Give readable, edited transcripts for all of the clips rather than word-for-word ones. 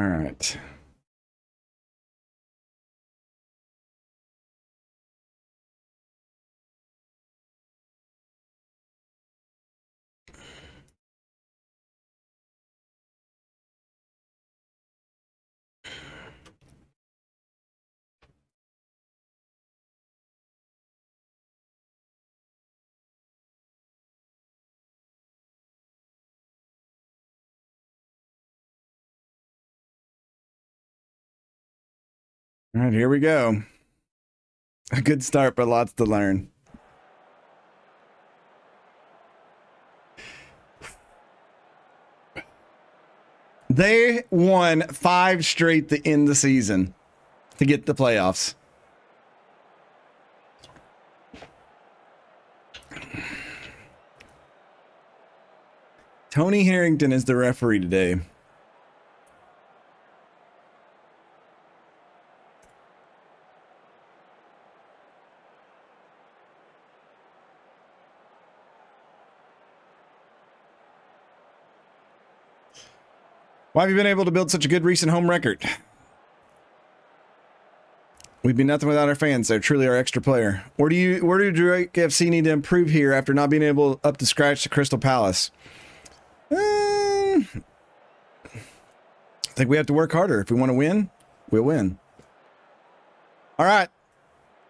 All right. All right, here we go. A good start, but lots to learn. They won 5 straight to end the season to get the playoffs. Tony Harrington is the referee today. Why have you been able to build such a good recent home record? We'd be nothing without our fans. They're truly our extra player. Where do Drake FC need to improve here after not being able up to scratch to Crystal Palace? I think we have to work harder. If we want to win, we'll win. All right.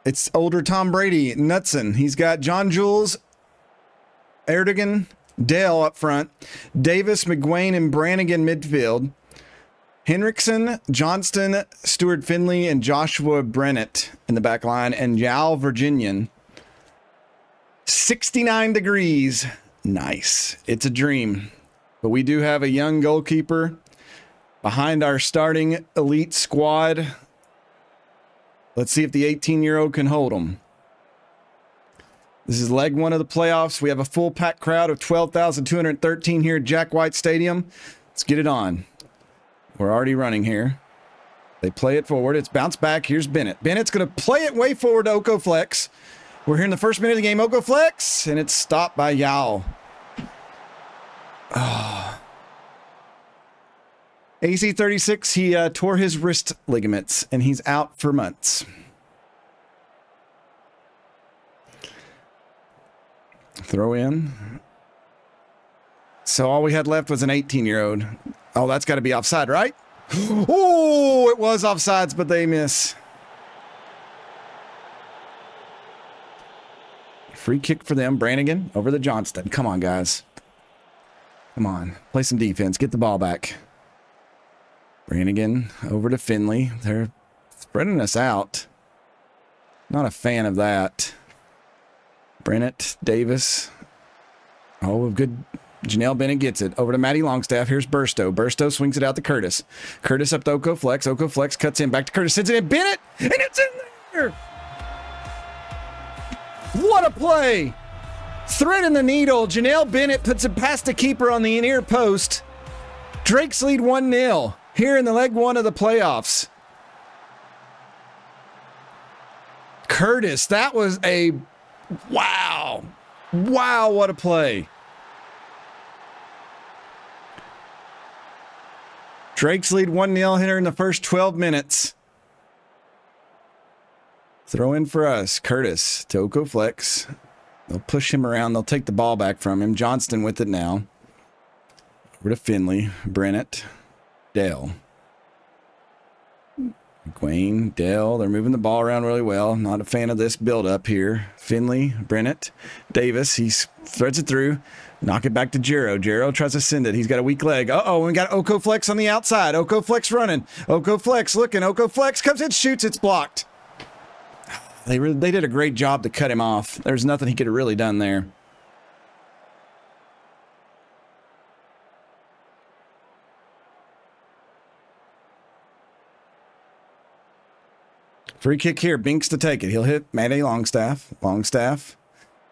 It's older Tom Brady, Knutson. He's got John Jules, Erdogan, Dale up front, Davis, McGuane, and Brannigan midfield, Henriksen, Johnston, Stuart Finley, and Joshua Brennett in the back line, and Yao Virginian. 69 degrees. Nice. It's a dream. But we do have a young goalkeeper behind our starting elite squad. Let's see if the 18-year-old can hold him. This is leg 1 of the playoffs. We have a full packed crowd of 12,213 here at Jack White Stadium. Let's get it on. We're already running here. They play it forward. It's bounced back. Here's Bennett. Bennett's going to play it way forward to Oko Flex. We're here in the first minute of the game. Oko Flex, and it's stopped by Yao. Oh. AC36, he tore his wrist ligaments, and he's out for months. Throw in. So all we had left was an 18-year-old. Oh, that's got to be offside, right? Oh, it was offsides, but they miss. Free kick for them. Brannigan over to Johnston. Come on, guys. Come on. Play some defense. Get the ball back. Brannigan over to Finley. They're spreading us out. Not a fan of that. Brennett, Davis. Oh, good. Janelle Bennett gets it. Over to Matty Longstaff. Here's Burstow. Burstow swings it out to Curtis. Curtis up to Oko Flex. Oko Flex cuts in. Back to Curtis. Sends it in. Bennett. And it's in there. What a play. Thread in the needle. Janelle Bennett puts it past the keeper on the near post. Drake's lead 1-0 here in the leg 1 of the playoffs. Curtis, that was a wow. Wow, what a play. Drake's lead 1-0 here in the first 12 minutes. Throw in for us. Curtis to Oko Flex. They'll push him around. They'll take the ball back from him. Johnston with it now. Over to Finley. Brennett. Dale. McQueen. Dale. They're moving the ball around really well. Not a fan of this build-up here. Finley. Brennett. Davis. He threads it through. Knock it back to Jero. Jero tries to send it. He's got a weak leg. Uh-oh, we got Oko Flex on the outside. Oko Flex running. Oko Flex looking. Oko Flex comes in, shoots. It's blocked. They did a great job to cut him off. There's nothing he could have really done there. Free kick here. Binks to take it. He'll hit Matty Longstaff. Longstaff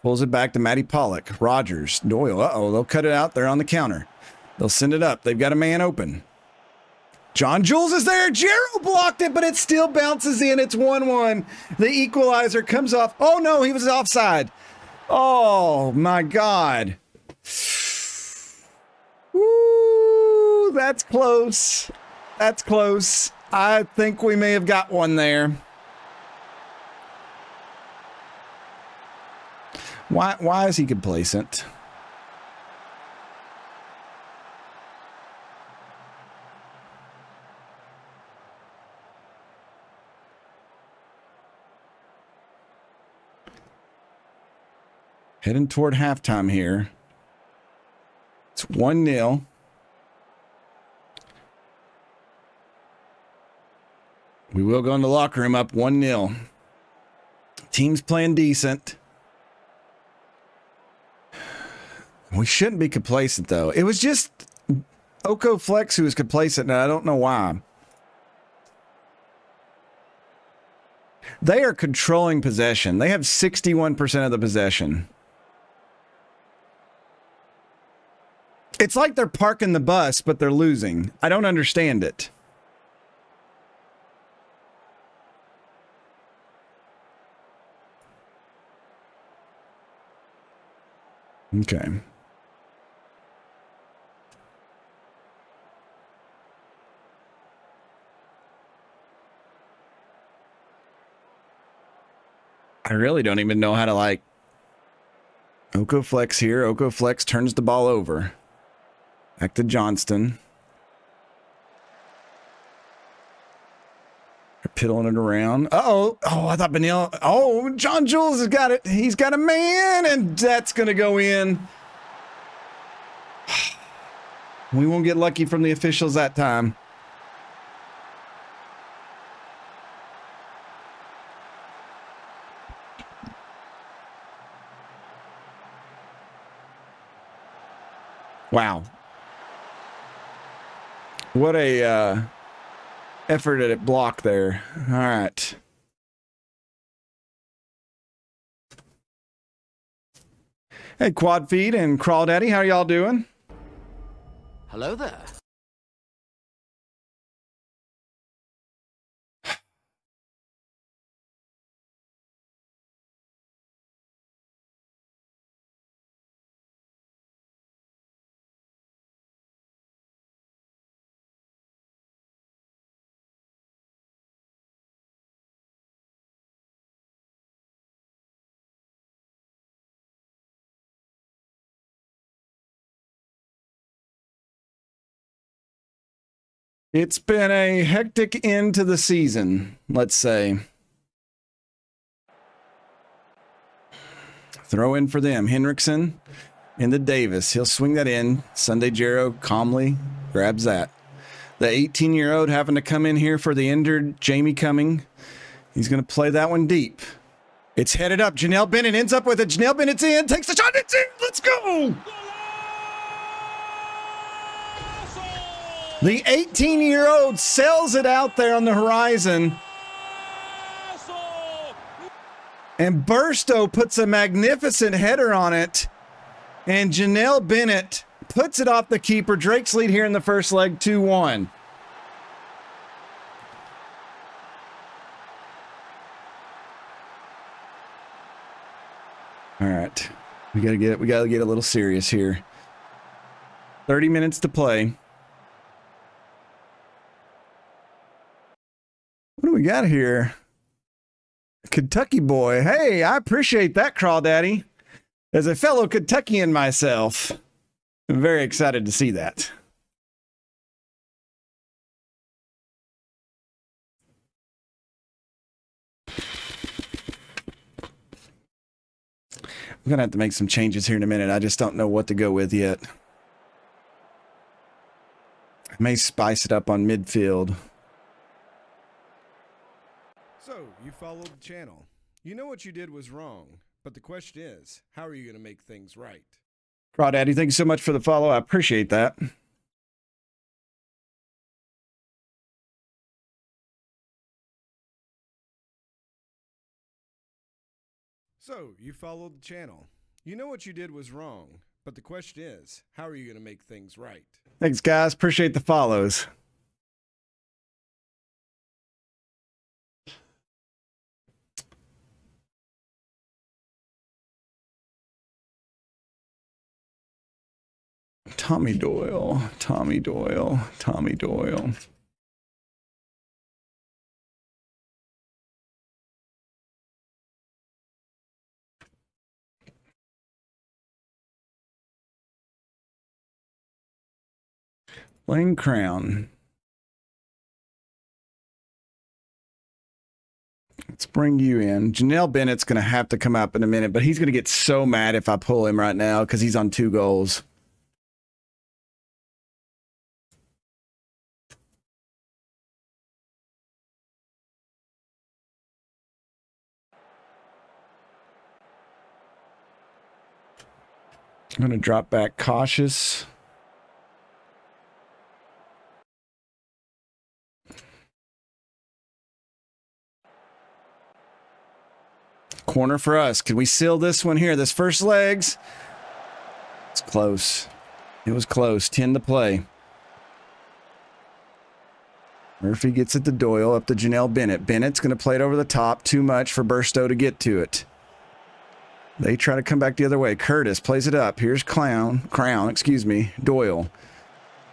pulls it back to Matty Pollock. Rogers. Doyle. Uh-oh. They'll cut it out. They're on the counter. They'll send it up. They've got a man open. John Jules is there. Jero blocked it, but it still bounces in. It's 1-1. The equalizer comes off. Oh, no, he was offside. Oh, my God. Ooh, that's close. That's close. I think we may have got one there. Why is he complacent? Heading toward halftime here. It's 1-0. We will go in the locker room up 1-0. Team's playing decent. We shouldn't be complacent, though. It was just Oko Flex who was complacent, and I don't know why. They are controlling possession. They have 61% of the possession. It's like they're parking the bus, but they're losing. I don't understand it. Okay. I really don't even know how to, like, Oko Flex here. Oko Flex turns the ball over. Back to Johnston. They're piddling it around. Uh-oh. Oh, I thought Benil. Oh, John Jules has got it. He's got a man, and that's going to go in. We won't get lucky from the officials that time. Wow. What a effort at it block there. All right. Hey, Quad Feed and Crawdaddy, how are y'all doing? Hello there. It's been a hectic end to the season, let's say. Throw in for them. Henriksen into Davis. He'll swing that in. Sunday Jarrow calmly grabs that. The 18-year-old having to come in here for the injured Jamie Cumming. He's going to play that one deep. It's headed up. Janelle Bennett ends up with it. Janelle Bennett's in. Takes the shot. It's in. Let's go. The 18-year-old sells it out there on the horizon. And Burstow puts a magnificent header on it. And Janelle Bennett puts it off the keeper. Drake's lead here in the first leg, 2-1. All right. We gotta get a little serious here. 30 minutes to play. What do we got here? Kentucky boy. Hey, I appreciate that, Crawdaddy. As a fellow Kentuckian myself, I'm very excited to see that. I'm going to have to make some changes here in a minute. I just don't know what to go with yet. I may spice it up on midfield. So, you followed the channel. You know what you did was wrong, but the question is, how are you going to make things right? Crawdaddy, thank you so much for the follow. I appreciate that. So, you followed the channel. You know what you did was wrong, but the question is, how are you going to make things right? Thanks, guys. Appreciate the follows. Tommy Doyle, Tommy Doyle, Tommy Doyle. Playing Crown. Let's bring you in. Janelle Bennett's going to have to come up in a minute, but he's going to get so mad if I pull him right now because he's on 2 goals. I'm going to drop back cautious. Corner for us. Can we seal this one here? This first legs. It's close. It was close. 10 to play. Murphy gets it to Doyle, up to Janelle Bennett. Bennett's going to play it over the top. Too much for Burstow to get to it. They try to come back the other way. Curtis plays it up. Here's Crown, Doyle.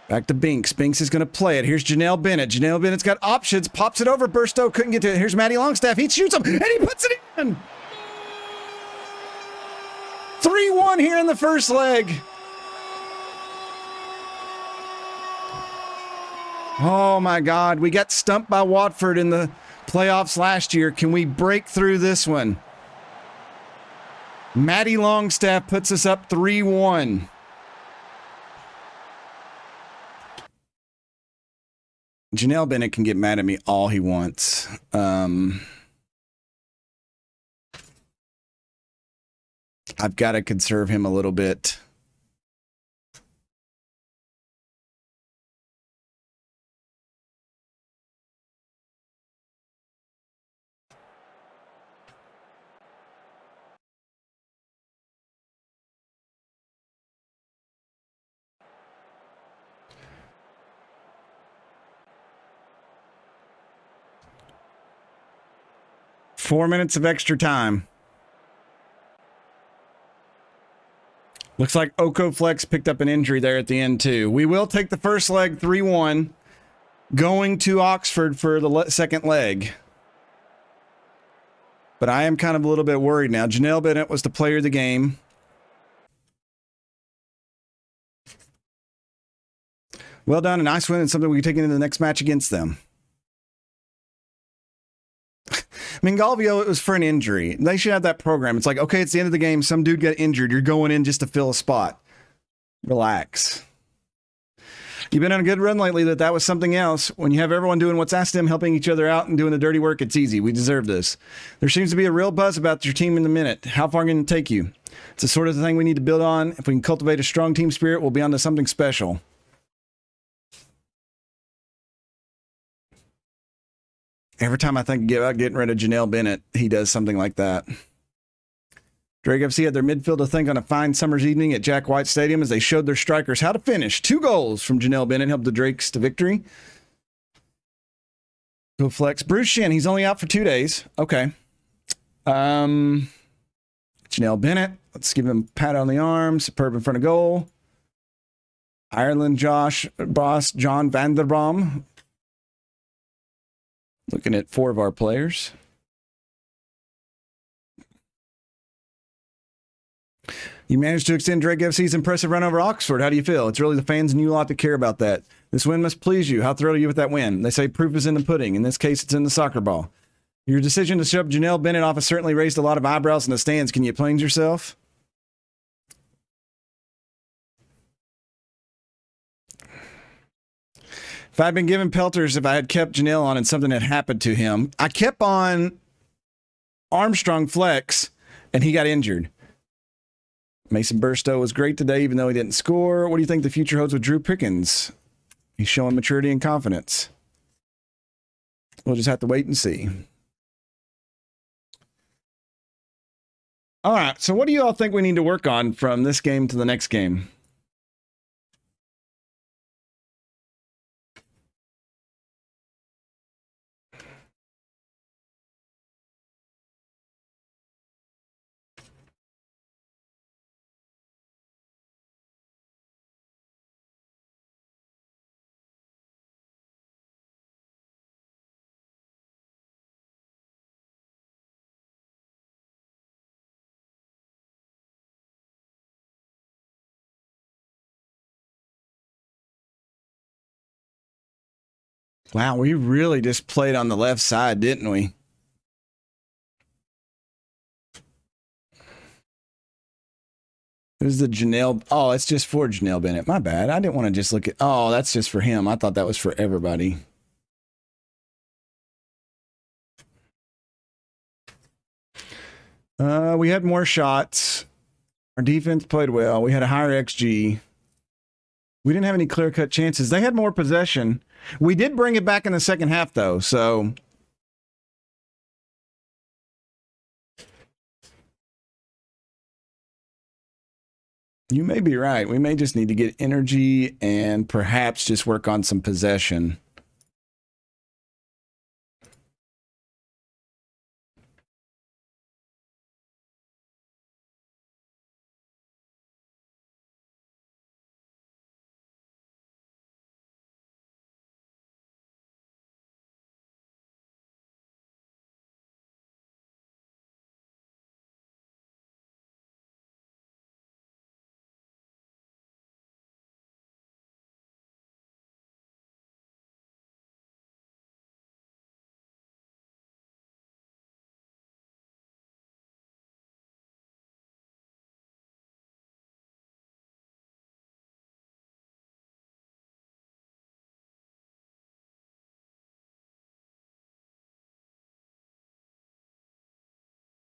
Back to Binks. Binks is going to play it. Here's Janelle Bennett. Janelle Bennett's got options. Pops it over. Burstow couldn't get to it. Here's Maddie Longstaff. He shoots him, and he puts it in. 3-1 here in the first leg. Oh, my God. We got stumped by Watford in the playoffs last year. Can we break through this one? Maddie Longstaff puts us up 3-1. Janelle Bennett can get mad at me all he wants. I've got to conserve him a little bit. Four minutes of extra time. Looks like Oko Flex picked up an injury there at the end, too. We will take the first leg 3-1, going to Oxford for the second leg. But I am kind of a little bit worried now. Janelle Bennett was the player of the game. Well done, a nice win and something we can take into the next match against them. I mean, Galvio, it was for an injury. They should have that program. It's like, okay, it's the end of the game. Some dude got injured. You're going in just to fill a spot. Relax. You've been on a good run lately that was something else. When you have everyone doing what's asked them, helping each other out, and doing the dirty work, it's easy. We deserve this. There seems to be a real buzz about your team in the minute. How far can it take you? It's the sort of thing we need to build on. If we can cultivate a strong team spirit, we'll be on to something special. Every time I think about getting rid of Janelle Bennett, he does something like that. Drake FC had their midfield to think on a fine summer's evening at Jack White Stadium as they showed their strikers how to finish. 2 goals from Janelle Bennett helped the Drakes to victory. Go Flex. Bruce Shin, he's only out for 2 days. Okay. Janelle Bennett, let's give him a pat on the arm. Superb in front of goal. Ireland boss John Vanderbaum. Looking at 4 of our players. You managed to extend Drake FC's impressive run over Oxford. How do you feel? It's really the fans and you lot that care about that. This win must please you. How thrilled are you with that win? They say proof is in the pudding. In this case, it's in the soccer ball. Your decision to shove Janelle Bennett off has certainly raised a lot of eyebrows in the stands. Can you explain yourself? If I'd been given pelters, if I had kept Janelle on and something had happened to him, I kept on Armstrong Flex and he got injured. Mason Burstow was great today, even though he didn't score. What do you think the future holds with Drew Pickens? He's showing maturity and confidence. We'll just have to wait and see. All right, so what do you all think we need to work on from this game to the next game? Wow, we really just played on the left side, didn't we? Who's the Janelle? Oh, it's just for Janelle Bennett. My bad. I didn't want to just look at... Oh, that's just for him. I thought that was for everybody. We had more shots. Our defense played well. We had a higher XG. We didn't have any clear-cut chances. They had more possession. We did bring it back in the second half, though, so... You may be right. We may just need to get energy and perhaps just work on some possession.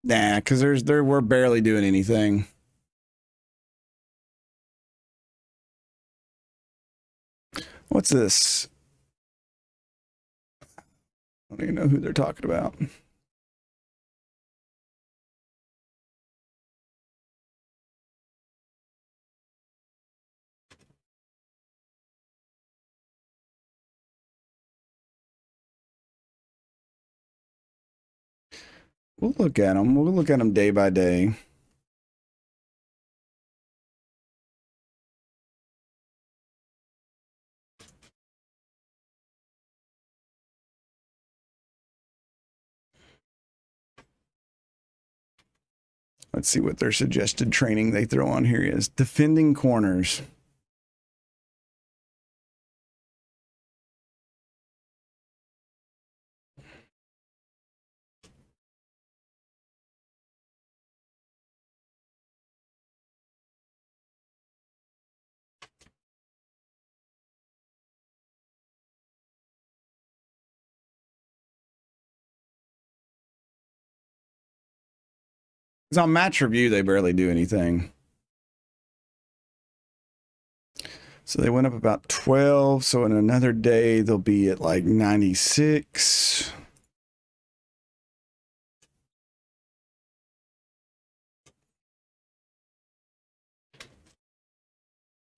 Nah, because we're barely doing anything. What's this? I don't even know who they're talking about. We'll look at them. We'll look at them day by day. Let's see what their suggested training they throw on here is. Defending corners. Because on match review, they barely do anything. So they went up about 12. So in another day, they'll be at like 96.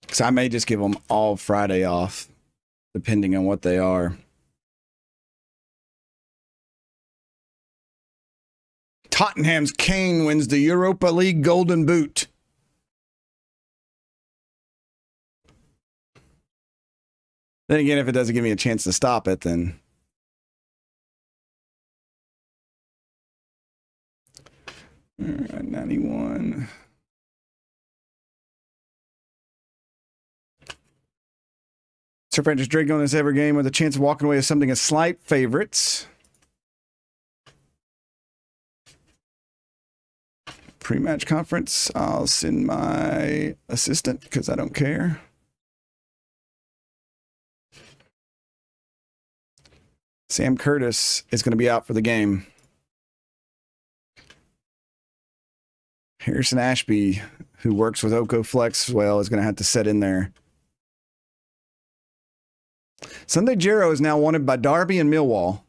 Because I may just give them all Friday off, depending on what they are. Tottenham's Kane wins the Europa League Golden Boot. Then again, if it doesn't give me a chance to stop it, then... All right, 91. Sir Francis Drake on this ever game with a chance of walking away with something as slight favorites. Pre-match conference. I'll send my assistant because I don't care. Sam Curtis is going to be out for the game. Harrison Ashby, who works with Oko Flex as well, is going to have to set in there. Sunday Jarrow is now wanted by Derby and Millwall.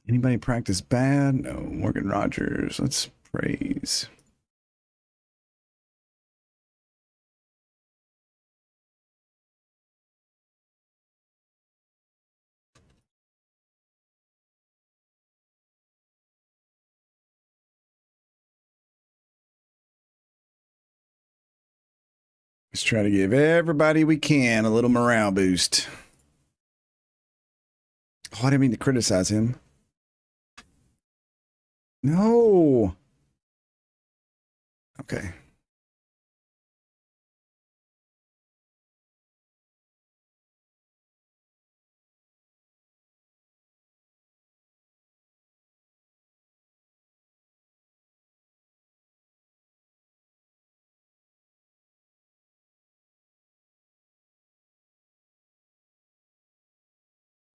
Anybody practice bad? No. Morgan Rogers. Let's praise. Let's try to give everybody we can a little morale boost. Oh, I didn't mean to criticize him. No. Okay.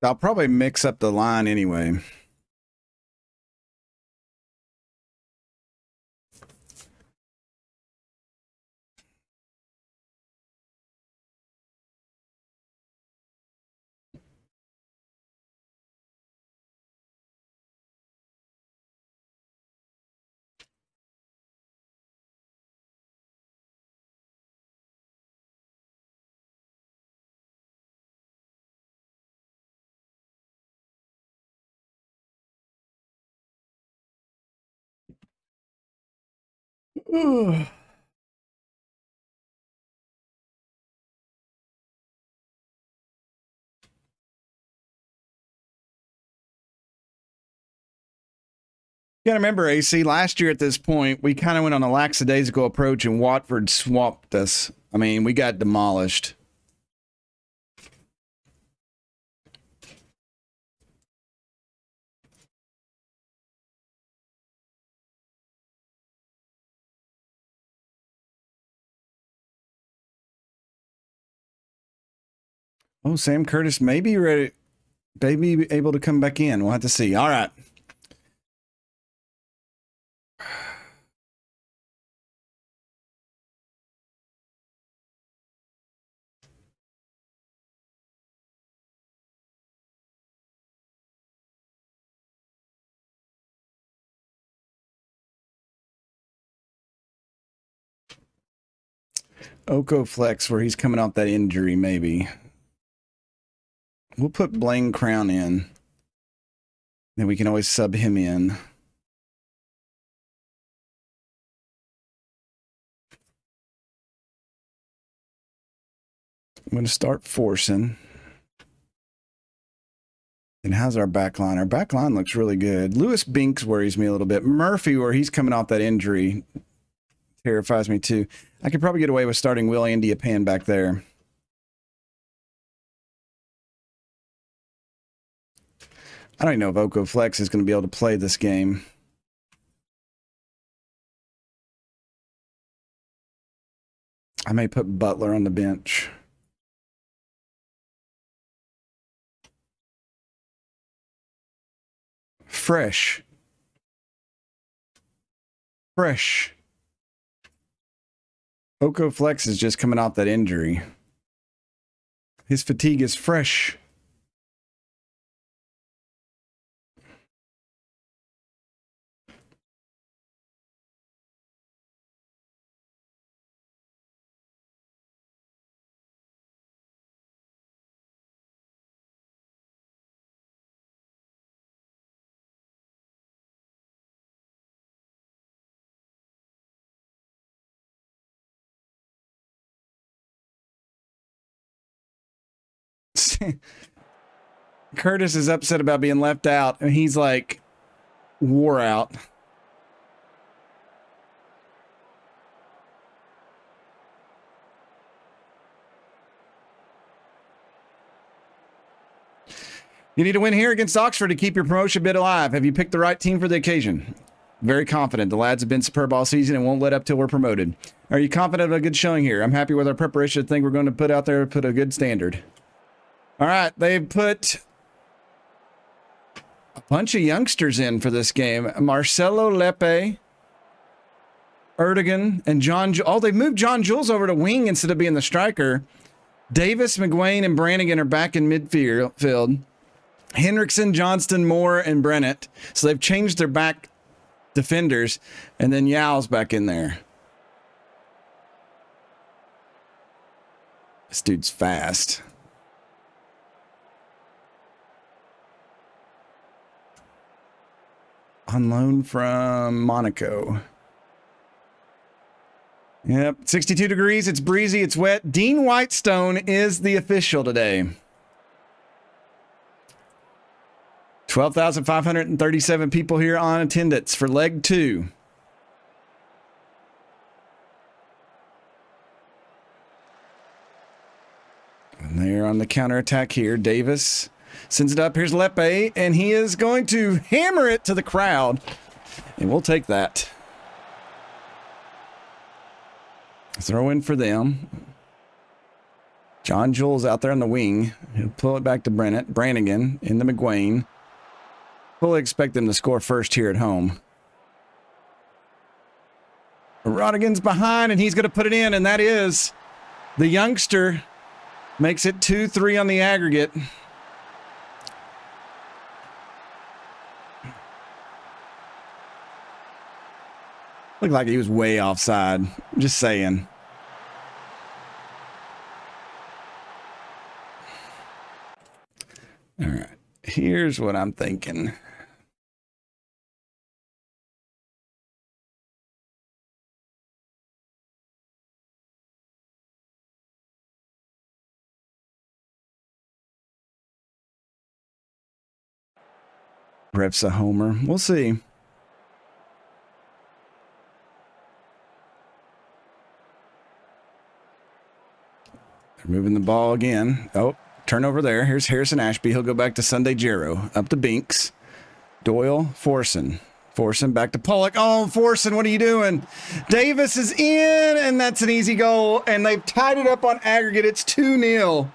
I'll probably mix up the line anyway. You gotta remember, AC, last year at this point, we kind of went on a lackadaisical approach and Watford swamped us. I mean, we got demolished. Oh, Sam Curtis may be ready, maybe able to come back in. We'll have to see. All right. Oko Flex, where he's coming off that injury, maybe. We'll put Blaine Crown in. Then we can always sub him in. I'm going to start forcing. And how's our back line? Our back line looks really good. Lewis Binks worries me a little bit. Murphy, where he's coming off that injury, terrifies me too. I could probably get away with starting Will India Pan back there. I don't even know if Oko Flex is going to be able to play this game. I may put Butler on the bench. Fresh. Oko Flex is just coming off that injury. His fatigue is fresh. Curtis is upset about being left out, and he's like wore out. You need to win here against Oxford to keep your promotion bid alive. Have you picked the right team for the occasion? Very confident. The lads have been superb all season and won't let up till we're promoted. Are you confident of a good showing here? I'm happy with our preparation. I think we're going to put out there, put a good standard. All right, they've put a bunch of youngsters in for this game. Marcelo Lepe, Erdogan, and John. Oh, they moved John Jules over to wing instead of being the striker. Davis, McGuane, and Brannigan are back in midfield. Henriksen, Johnston, Moore, and Brennett. So they've changed their back defenders, and then Yao's back in there. This dude's fast. On loan from Monaco. Yep, 62 degrees. It's breezy. It's wet. Dean Whitestone is the official today. 12,537 people here on attendance for leg 2. And they're on the counterattack here. Davis sends it up. Here's Lepe, and he is going to hammer it to the crowd. And we'll take that. Throw in for them. John Jules out there on the wing. He'll pull it back to Brannigan in the McGuane. Fully expect them to score first here at home. Rodigan's behind, and he's going to put it in, and that is the youngster. Makes it 2-3 on the aggregate. Looked like he was way offside. Just saying. All right. Here's what I'm thinking. Ref's a homer. We'll see. They're moving the ball again. Oh, turnover there. Here's Harrison Ashby. He'll go back to Sunday Jarrow. Up to Binks. Doyle, Forson. Forson back to Pollock. Oh, Forson, what are you doing? Davis is in, and that's an easy goal. And they've tied it up on aggregate. It's 2-0.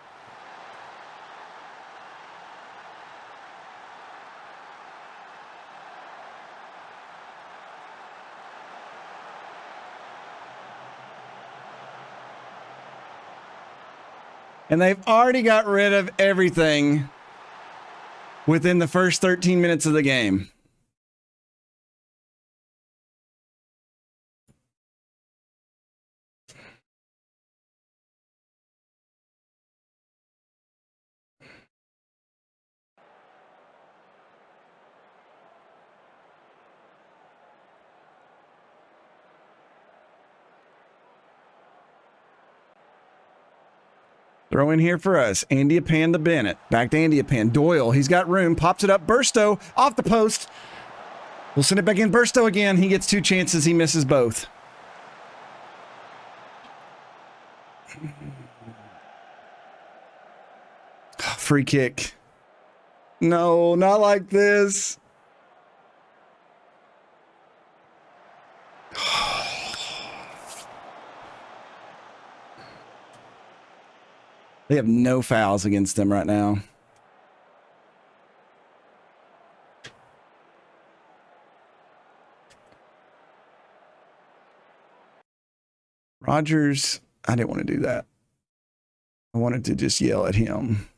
And they've already got rid of everything within the first 13 minutes of the game. Throw in here for us. Andy Apan to Bennett. Back to Andy Apan. Doyle, he's got room. Pops it up. Burstow off the post. We'll send it back in. Burstow again. He gets 2 chances. He misses both. Free kick. No, not like this. They have no fouls against them right now. Rogers, I didn't want to do that. I wanted to just yell at him.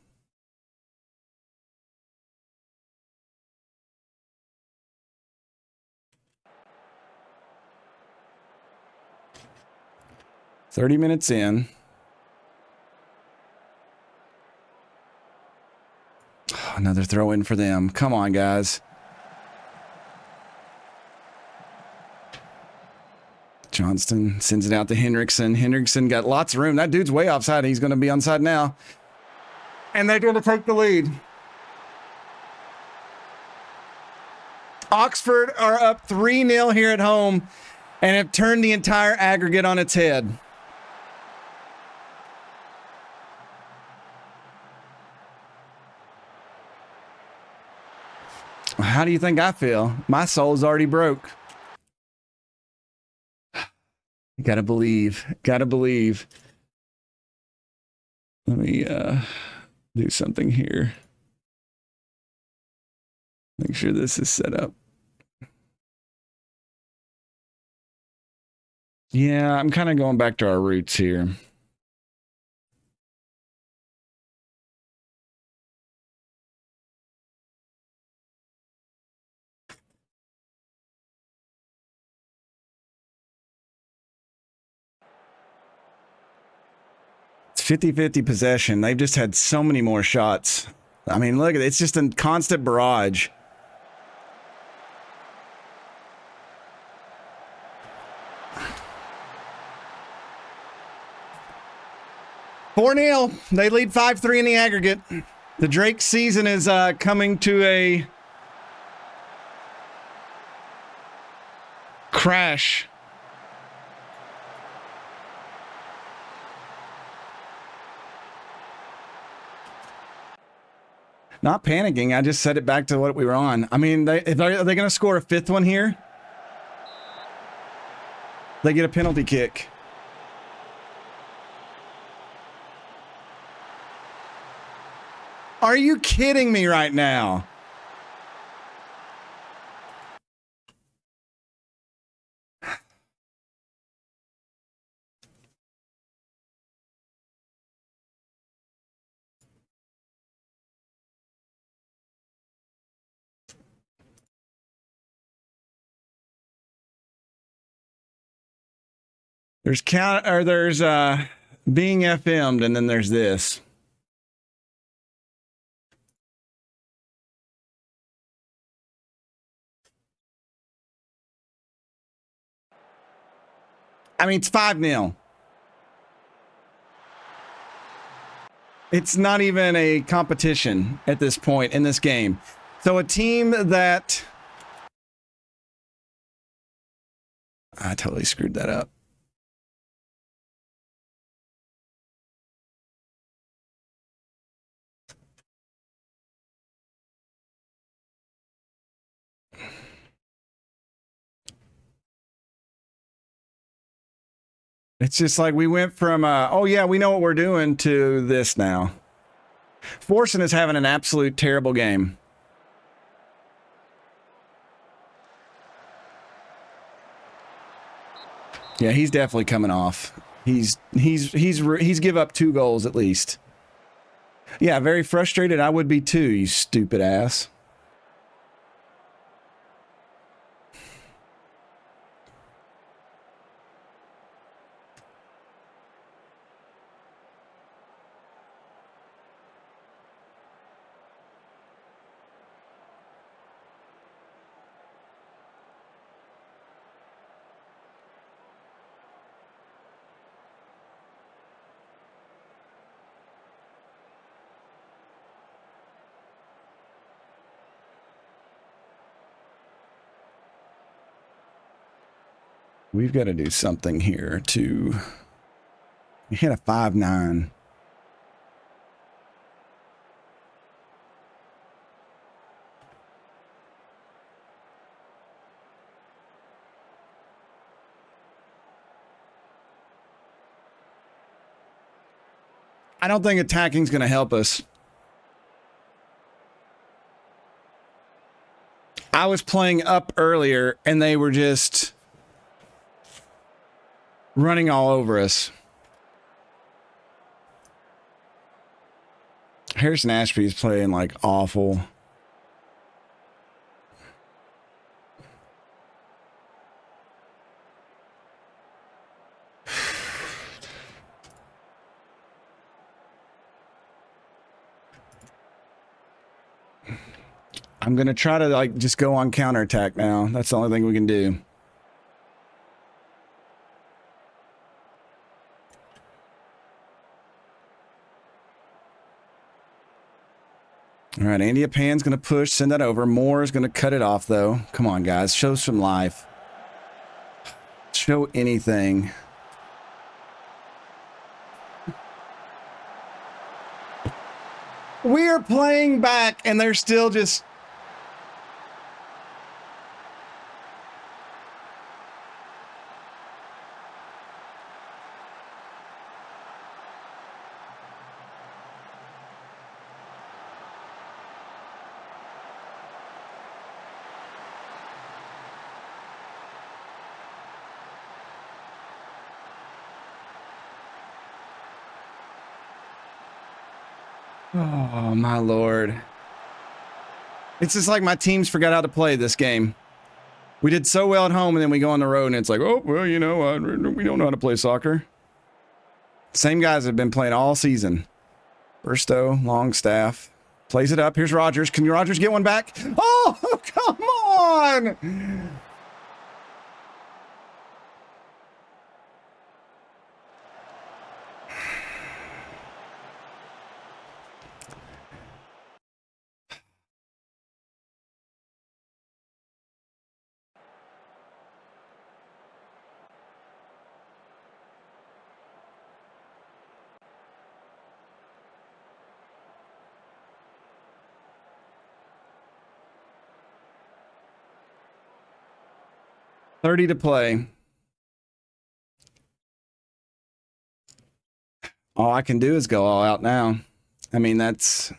$30 in. Another throw in for them. Come on, guys. Johnston sends it out to Hendrickson. Hendrickson got lots of room. That dude's way offside. He's going to be onside now. And they're going to take the lead. Oxford are up 3-0 here at home and have turned the entire aggregate on its head. How do you think I feel? My soul's already broke. Gotta believe. Gotta believe. Let me do something here. Make sure this is set up. Yeah, I'm kind of going back to our roots here. It's 50-50 possession. They've just had so many more shots. I mean, look at it. It's just a constant barrage. $4-0. They lead 5-3 in the aggregate. The Drake season is coming to a crash. Not panicking. I just set it back to what we were on. I mean, are they going to score a fifth one here? They get a penalty kick. Are you kidding me right now? There's being FM'd, and then there's this. I mean, it's 5-0. It's not even a competition at this point in this game. So a team that... I totally screwed that up. It's just like we went from, oh, yeah, we know what we're doing to this now. Forsen is having an absolute terrible game. Yeah, he's definitely coming off. He's give up 2 goals at least. Yeah, very frustrated. I would be too, you stupid ass. We've got to do something here to hit a 5-9. I don't think attacking is going to help us. I was playing up earlier and they were just running all over us. Harrison Ashby's playing like awful. I'm going to try to like just go on counterattack now. That's the only thing we can do. All right, Andy Pan's going to push, send that over. Moore is going to cut it off, though. Come on, guys. Show some life. Show anything. We are playing back, and they're still just... Oh, my Lord. It's just like my teams forgot how to play this game. We did so well at home, and then we go on the road, and it's like, oh, well, you know, we don't know how to play soccer. Same guys have been playing all season. Burstow, Longstaff. Plays it up. Here's Rogers. Can Rogers get one back? Oh, come on! 30 to play. All I can do is go all out now. I mean, that's...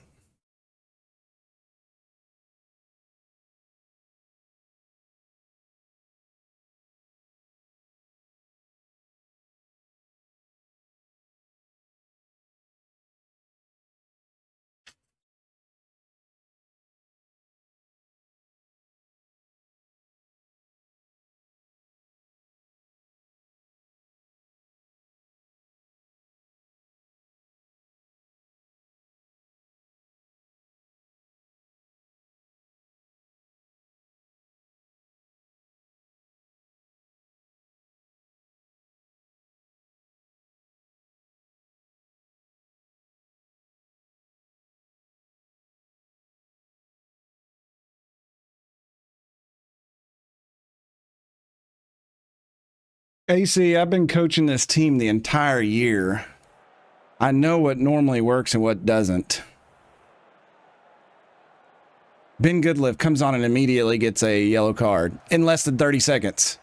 AC, I've been coaching this team the entire year. I know what normally works and what doesn't. Ben Goodliff comes on and immediately gets a yellow card in less than 30 seconds.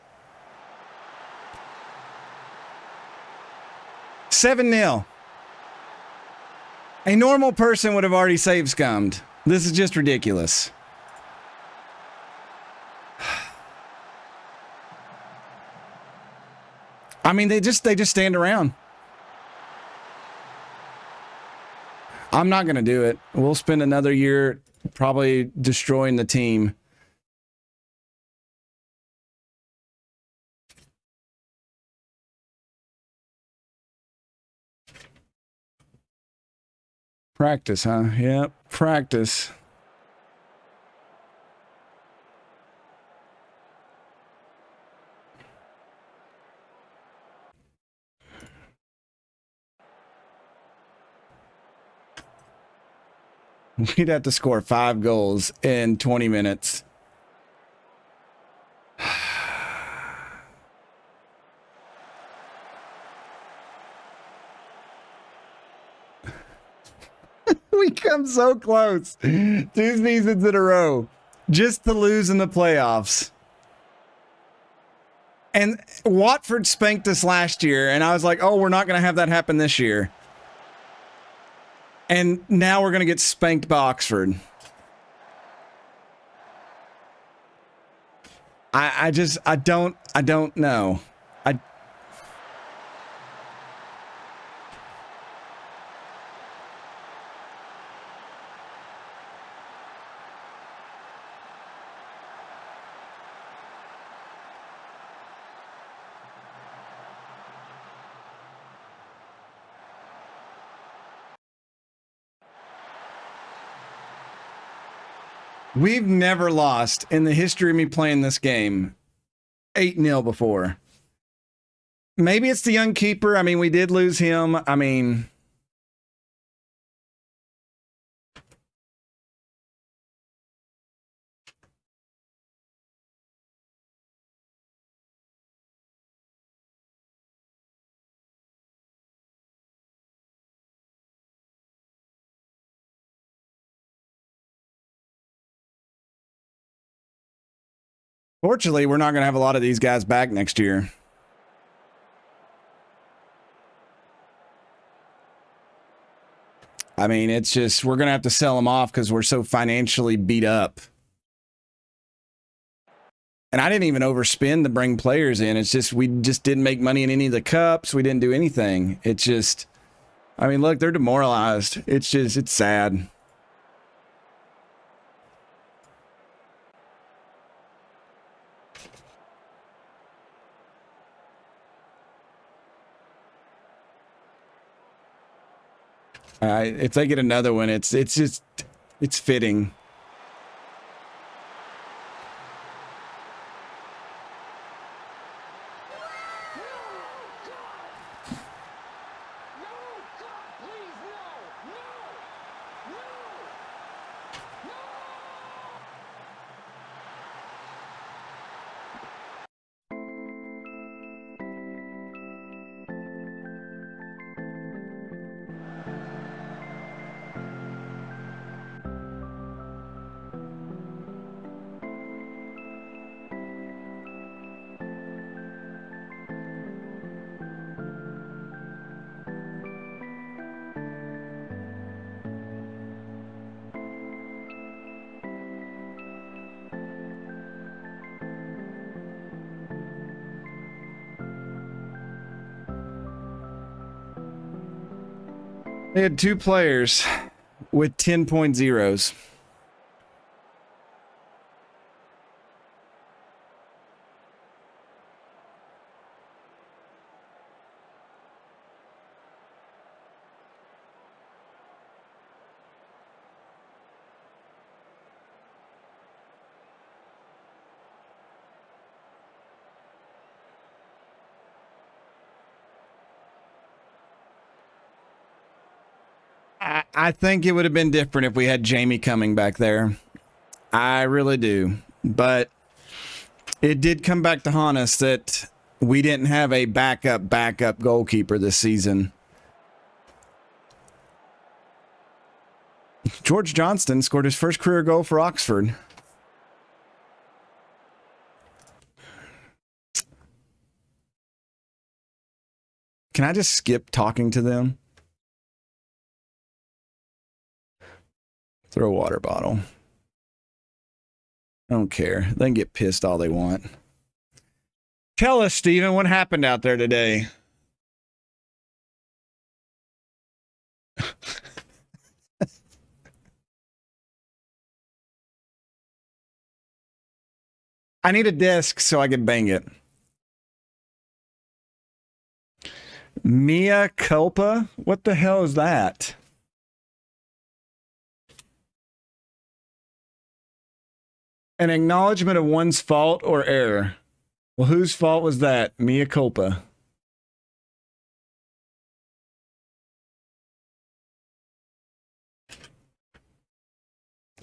7-0. A normal person would have already save scummed. This is just ridiculous. I mean, they just stand around. I'm not going to do it. We'll spend another year probably destroying the team. Practice, huh? Yep, practice. We'd have to score 5 goals in 20 minutes. We come so close. 2 seasons in a row. Just to lose in the playoffs. And Watford spanked us last year, and I was like, oh, we're not going to have that happen this year. And now we're going to get spanked by Oxford. I don't know. We've never lost in the history of me playing this game 8-0 before. Maybe it's the young keeper. I mean, we did lose him. I mean... Fortunately, we're not going to have a lot of these guys back next year. I mean, it's just, we're going to have to sell them off because we're so financially beat up. And I didn't even overspend to bring players in. It's just, we just didn't make money in any of the cups. We didn't do anything. It's just, I mean, look, they're demoralized. It's just, it's sad. If they get another one, it's just, it's fitting. They had 2 players with 10.0s. I think it would have been different if we had Jamie coming back there. I really do. But it did come back to haunt us that we didn't have a backup goalkeeper this season. George Johnston scored his first career goal for Oxford. Can I just skip talking to them? Throw a water bottle. I don't care. They can get pissed all they want. Tell us, Steven, what happened out there today? I need a desk so I can bang it. Mea culpa? What the hell is that? An acknowledgement of one's fault or error. Well, whose fault was that? Mea culpa.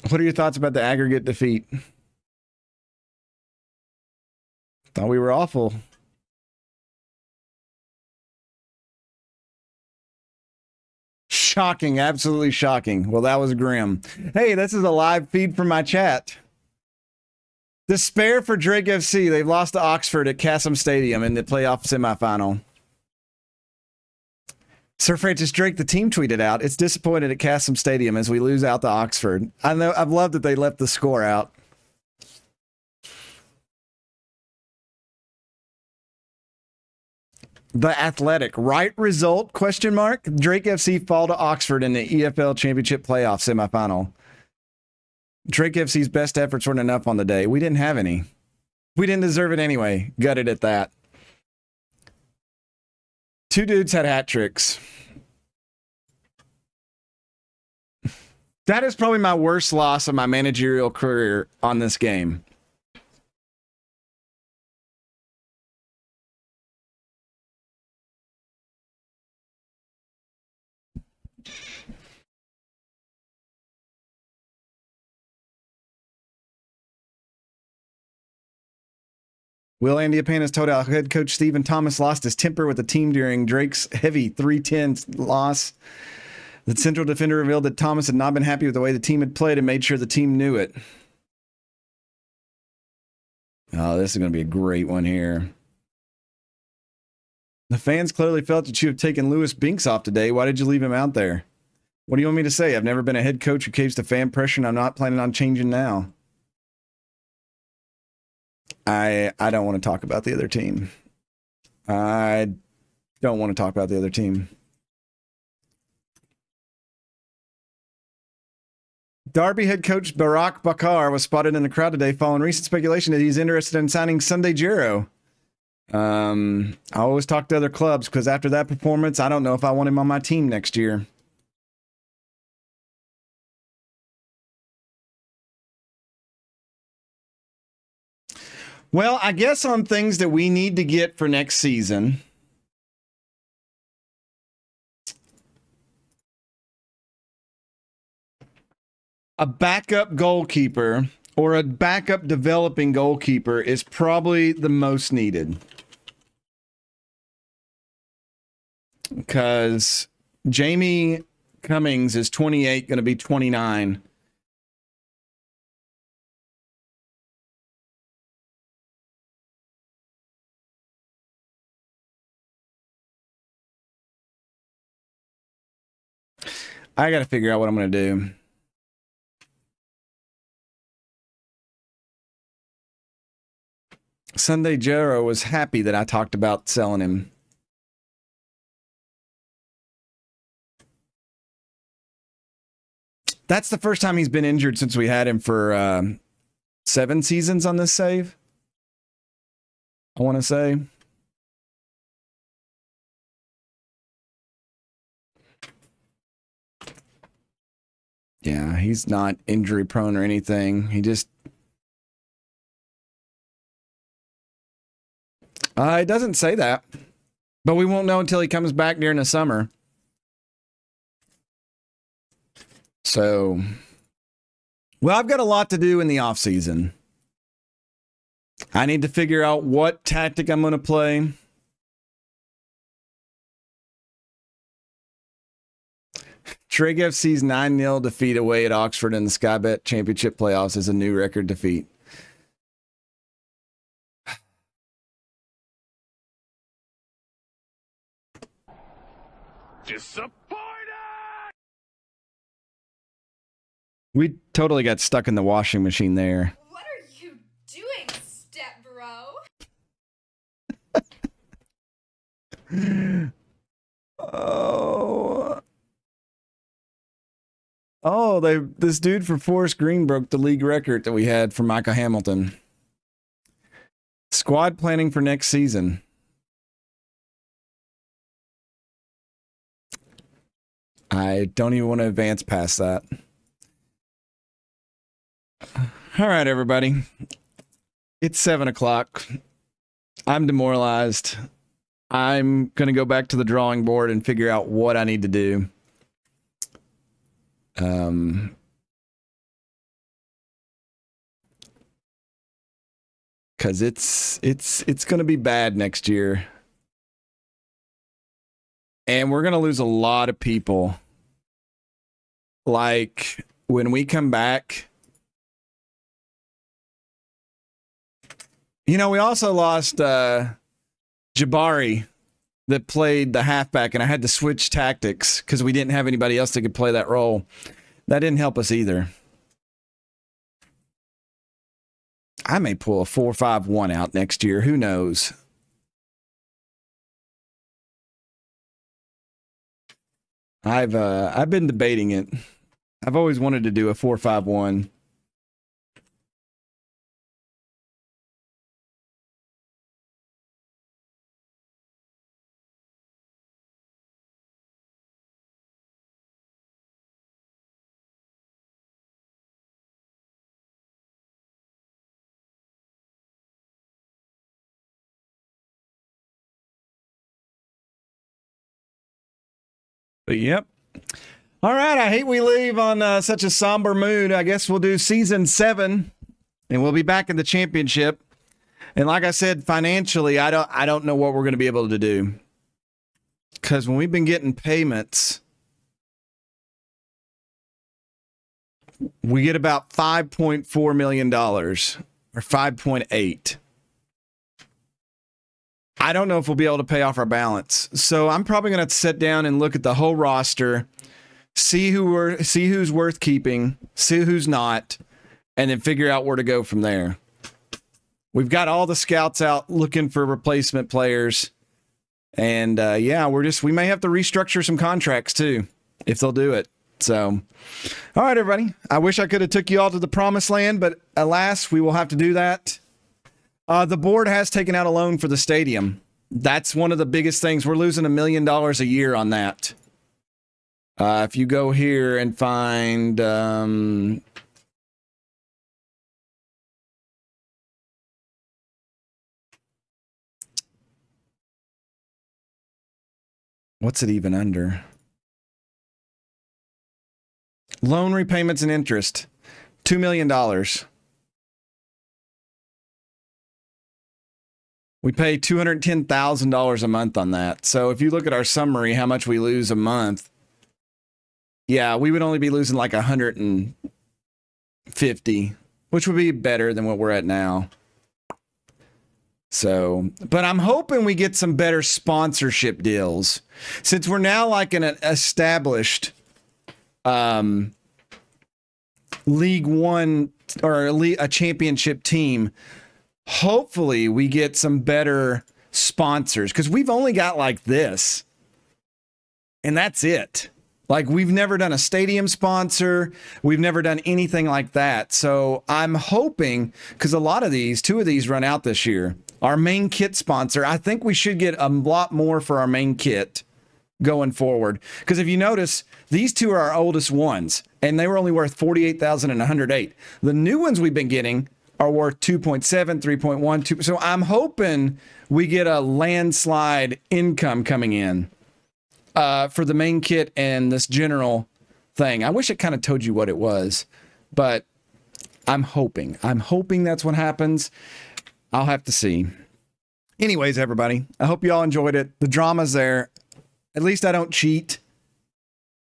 What are your thoughts about the aggregate defeat? Thought we were awful. Shocking, absolutely shocking. Well, that was grim. Hey, this is a live feed from my chat. Despair for Drake FC. They've lost to Oxford at Cassim Stadium in the playoff semifinal. Sir Francis Drake, the team, tweeted out, "It's disappointed at Cassim Stadium as we lose out to Oxford." I know, I've loved that they left the score out. The Athletic. Right result? Question mark. Drake FC fall to Oxford in the EFL Championship playoff semifinal. Drake FC's best efforts weren't enough on the day. We didn't have any. We didn't deserve it anyway. Gutted at that. 2 dudes had hat tricks. That is probably my worst loss of my managerial career on this game. Will Andiapanis told out head coach Stephen Thomas lost his temper with the team during Drake's heavy 3-10 loss. The central defender revealed that Thomas had not been happy with the way the team had played and made sure the team knew it. Oh, this is going to be a great one here. The fans clearly felt that you have taken Lewis Binks off today. Why did you leave him out there? What do you want me to say? I've never been a head coach who caves to fan pressure, and I'm not planning on changing now. I don't want to talk about the other team. I don't want to talk about the other team. Derby head coach Barak Bakar was spotted in the crowd today following recent speculation that he's interested in signing Sunday Giro. I always talk to other clubs because after that performance, I don't know if I want him on my team next year. Well, I guess on things that we need to get for next season. A backup goalkeeper or a backup developing goalkeeper is probably the most needed. Because Jamie Cummings is 28, going to be 29. I got to figure out what I'm going to do. Sunday Jero was happy that I talked about selling him. That's the first time he's been injured since we had him for 7 seasons on this save, I want to say. Yeah, he's not injury prone or anything. He just... it doesn't say that. But we won't know until he comes back during the summer. So... Well, I've got a lot to do in the offseason. I need to figure out what tactic I'm going to play. Drake FC's 9-0 defeat away at Oxford in the Sky Bet Championship playoffs is a new record defeat. Disappointed! We totally got stuck in the washing machine there. What are you doing, step bro? This dude for Forest Green broke the league record that we had for Micah Hamilton. Squad planning for next season. I don't even want to advance past that. All right, everybody. It's 7 o'clock. I'm demoralized. I'm going to go back to the drawing board and figure out what I need to do. Because it's going to be bad next year. And we're going to lose a lot of people. Like, when we come back... You know, we also lost Jabari that played the halfback, and I had to switch tactics because we didn't have anybody else that could play that role. That didn't help us either. I may pull a 4-5-1 out next year. Who knows? I've been debating it. I've always wanted to do a 4-5-1. But yep. All right. I hate we leave on such a somber mood. I guess we'll do season 7, and we'll be back in the championship. And like I said, financially, I don't know what we're going to be able to do, because when we've been getting payments, we get about $5.4 million or 5.8. I don't know if we'll be able to pay off our balance. So I'm probably going to sit down and look at the whole roster, see who's worth keeping, see who's not, and then figure out where to go from there. We've got all the scouts out looking for replacement players. And yeah, we may have to restructure some contracts too, if they'll do it. So, all right, everybody. I wish I could have took you all to the promised land, but alas, we will have to do that. The board has taken out a loan for the stadium. That's one of the biggest things. We're losing $1 million a year on that. If you go here and find... what's it even under? Loan repayments and interest. $2 million. We pay $210,000 a month on that. So if you look at our summary, how much we lose a month, yeah, we would only be losing like 150, which would be better than what we're at now. So, but I'm hoping we get some better sponsorship deals, since we're now like an established League One or a championship team. Hopefully we get some better sponsors, because we've only got like this, and that's it. Like, we've never done a stadium sponsor. We've never done anything like that. So I'm hoping, because a lot of these, 2 of these run out this year. Our main kit sponsor, I think we should get a lot more for our main kit going forward. Because if you notice, these 2 are our oldest ones, and they were only worth $48,108. The new ones we've been getting are worth 2.7, 3.1, 2. So I'm hoping we get a landslide income coming in for the main kit and this general thing. I wish it kind of told you what it was, but I'm hoping that's what happens. I'll have to see. Anyways, everybody, I hope you all enjoyed it. The drama's there. At least I don't cheat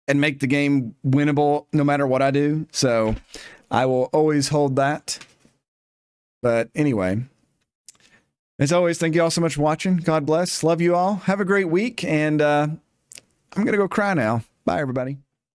and make the game winnable no matter what I do. So I will always hold that. But anyway, as always, thank you all so much for watching. God bless. Love you all. Have a great week. And I'm going to go cry now. Bye, everybody.